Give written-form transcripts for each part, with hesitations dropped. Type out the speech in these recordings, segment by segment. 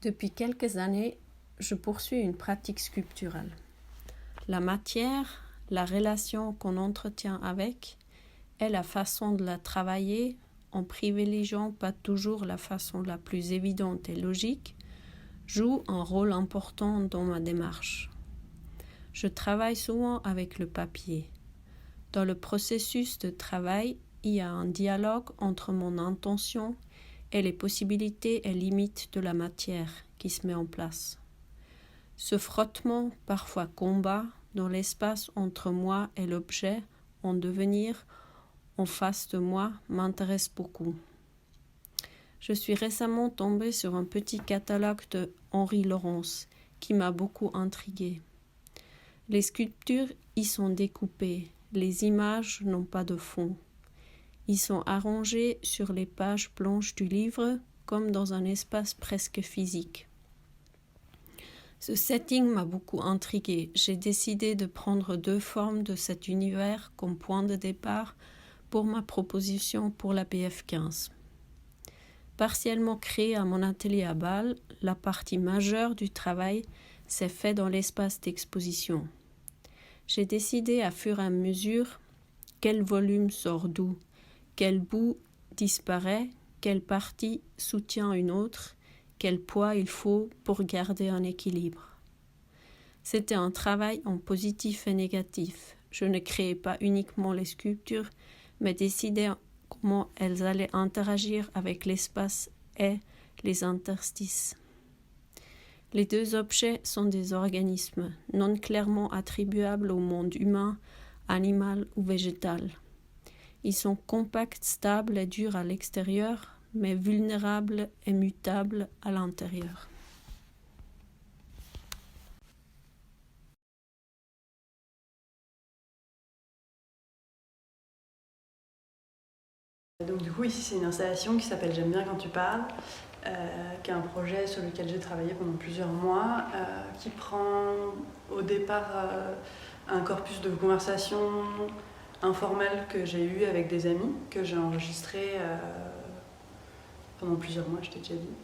Depuis quelques années, je poursuis une pratique sculpturale. La matière, la relation qu'on entretient avec et la façon de la travailler, en privilégiant pas toujours la façon la plus évidente et logique, joue un rôle important dans ma démarche. Je travaille souvent avec le papier. Dans le processus de travail, il y a un dialogue entre mon intention et les possibilités et limites de la matière qui se met en place. Ce frottement, parfois combat, dans l'espace entre moi et l'objet en devenir en face de moi m'intéresse beaucoup. Je suis récemment tombée sur un petit catalogue de Henri Laurence qui m'a beaucoup intriguée. Les sculptures y sont découpées, les images n'ont pas de fond. Ils sont arrangés sur les pages blanches du livre comme dans un espace presque physique. Ce setting m'a beaucoup intriguée. J'ai décidé de prendre 2 formes de cet univers comme point de départ pour ma proposition pour la BF15. Partiellement créée à mon atelier à Bâle, la partie majeure du travail s'est faite dans l'espace d'exposition. J'ai décidé à fur et à mesure quel volume sort d'où, quel bout disparaît, quelle partie soutient une autre, quel poids il faut pour garder un équilibre. C'était un travail en positif et négatif. Je ne créais pas uniquement les sculptures, mais décidais comment elles allaient interagir avec l'espace et les interstices. Les 2 objets sont des organismes non clairement attribuables au monde humain, animal ou végétal. Ils sont compacts, stables et durs à l'extérieur, mais vulnérables et mutables à l'intérieur. Donc du coup ici c'est une installation qui s'appelle J'aime bien quand tu parles, qui est un projet sur lequel j'ai travaillé pendant plusieurs mois, qui prend au départ un corpus de conversations informelles que j'ai eu avec des amis, que j'ai enregistré pendant plusieurs mois, je t'ai déjà dit.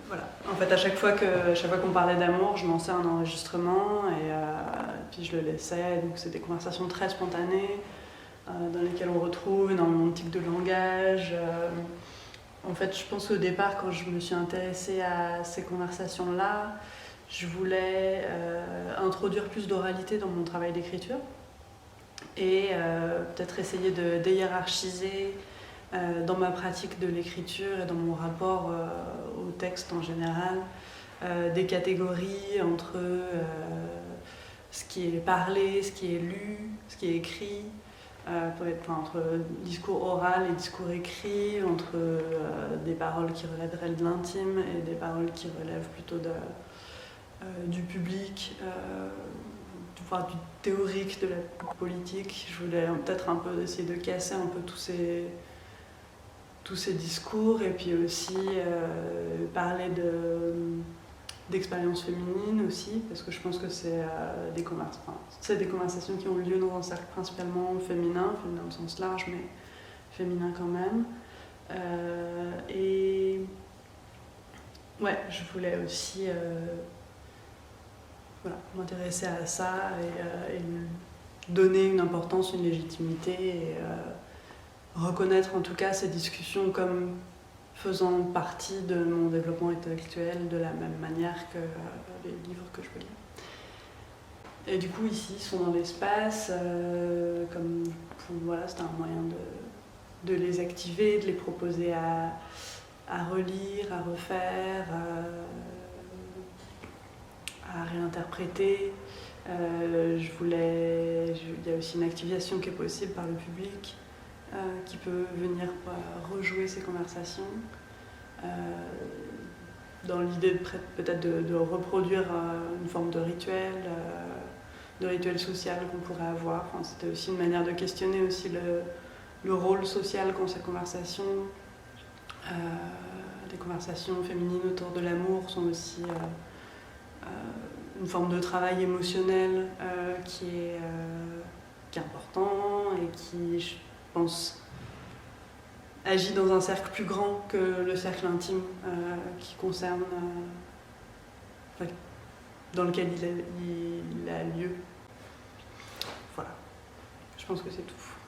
Voilà. En fait, à chaque fois qu'on parlait d'amour, je lançais un enregistrement et puis je le laissais. Donc c'est des conversations très spontanées, dans lesquelles on retrouve énormément de tics de langage. En fait, je pense qu'au départ, quand je me suis intéressée à ces conversations-là, je voulais introduire plus d'oralité dans mon travail d'écriture et peut-être essayer de déhiérarchiser dans ma pratique de l'écriture et dans mon rapport au texte en général, des catégories entre ce qui est parlé, ce qui est lu, ce qui est écrit, entre discours oral et discours écrit, entre des paroles qui relèveraient de l'intime et des paroles qui relèvent plutôt du public, voire du théorique, de la politique. Je voulais peut-être un peu essayer de casser un peu tous ces discours et puis aussi parler d'expériences féminines aussi, parce que je pense que c'est des conversations qui ont lieu dans un cercle principalement féminin au sens large, mais féminin quand même. Et ouais, je voulais aussi m'intéresser à ça et donner une importance, une légitimité et reconnaître en tout cas ces discussions comme faisant partie de mon développement intellectuel de la même manière que les livres que je peux lire. Et du coup ici ils sont dans l'espace, c'était un moyen de les activer, de les proposer à relire, à refaire, à réinterpréter. Il y a aussi une activation qui est possible par le public, qui peut venir rejouer ces conversations, dans l'idée peut-être de reproduire une forme de rituel social qu'on pourrait avoir. Enfin, c'était aussi une manière de questionner aussi le rôle social qu'ont ces conversations. Les conversations féminines autour de l'amour sont aussi une forme de travail émotionnel qui est important et qui, je pense, agit dans un cercle plus grand que le cercle intime qui concerne, dans lequel il a lieu. Voilà, je pense que c'est tout.